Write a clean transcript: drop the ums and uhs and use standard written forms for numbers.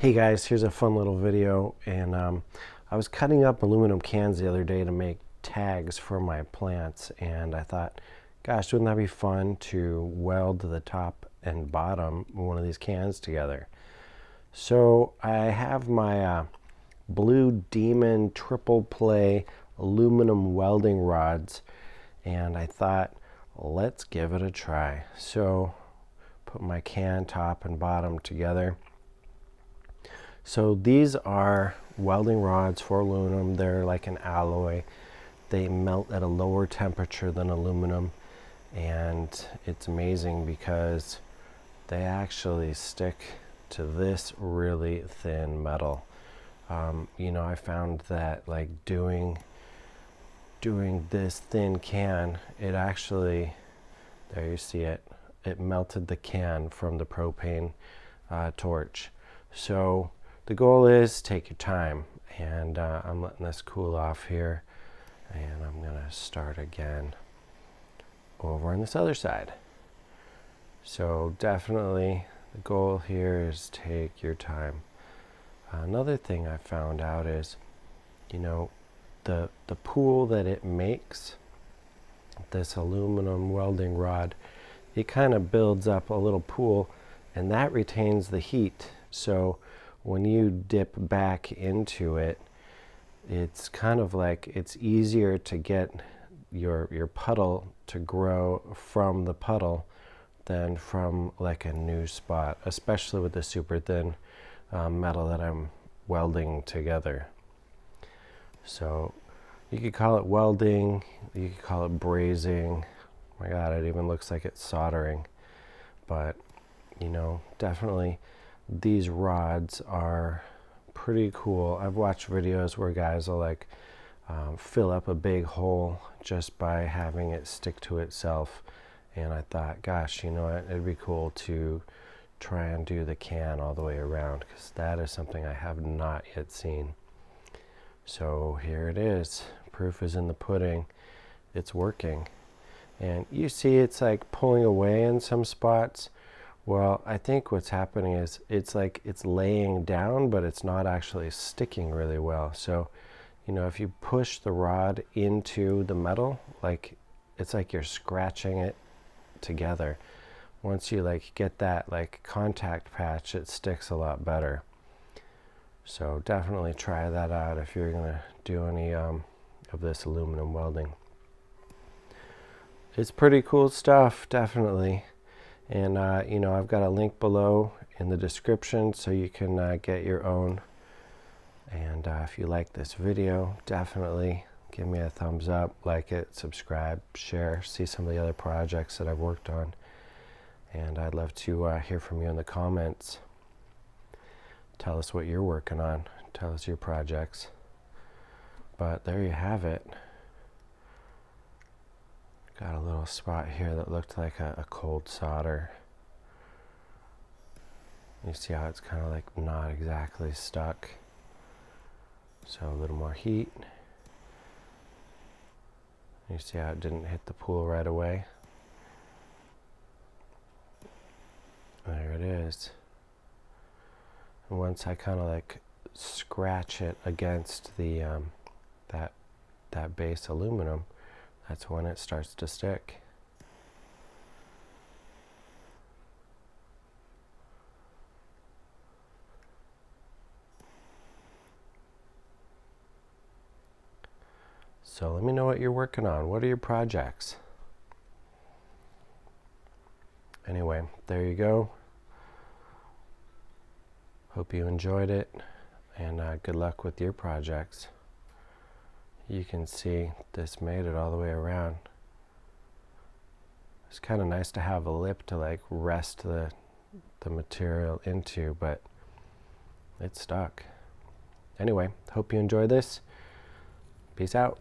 Hey guys, here's a fun little video, and I was cutting up aluminum cans the other day to make tags for my plants, and I thought, gosh, wouldn't that be fun to weld the top and bottom of one of these cans together. So I have my Blue Demon triple play aluminum welding rods, and I thought, let's give it a try. So put my can top and bottom together. So these are welding rods for aluminum. They're like an alloy. They melt at a lower temperature than aluminum, and it's amazing because they actually stick to this really thin metal. I found that like doing this thin can, it actually, there you see it, it melted the can from the propane torch. So the goal is take your time, and I'm letting this cool off here, and I'm gonna start again over on this other side. So definitely the goal here is take your time. Another thing I found out is, the pool that it makes, this aluminum welding rod, it kind of builds up a little pool, and that retains the heat. So when you dip back into it, it's kind of like it's easier to get your puddle to grow from the puddle than from like a new spot, especially with the super thin metal that I'm welding together. So you could call it welding, you could call it brazing. My God, it even looks like it's soldering. But definitely these rods are pretty cool. I've watched videos where guys will like fill up a big hole just by having it stick to itself, and I thought, gosh, it'd be cool to try and do the can all the way around, because that is something I have not yet seen. So here it is. Proof is in the pudding. It's working, and you see it's like pulling away in some spots. Well, I think what's happening is it's like it's laying down, but it's not actually sticking really well. So, if you push the rod into the metal, like it's like you're scratching it together. Once you like get that like contact patch, it sticks a lot better. So definitely try that out if you're gonna do any of this aluminum welding. It's pretty cool stuff, definitely. And I've got a link below in the description so you can get your own. And if you like this video, definitely give me a thumbs up, like it, subscribe, share, see some of the other projects that I've worked on. And I'd love to hear from you in the comments. Tell us what you're working on. Tell us your projects. But there you have it. Got a little spot here that looked like a cold solder. You see how it's kind of like not exactly stuck. So a little more heat. You see how it didn't hit the pool right away. There it is. And once I kind of like scratch it against the that base aluminum, that's when it starts to stick. So let me know what you're working on. What are your projects? Anyway, there you go. Hope you enjoyed it, and good luck with your projects. You can see this made it all the way around. It's kind of nice to have a lip to like rest the material into, but it's stuck. Anyway, hope you enjoy this. Peace out.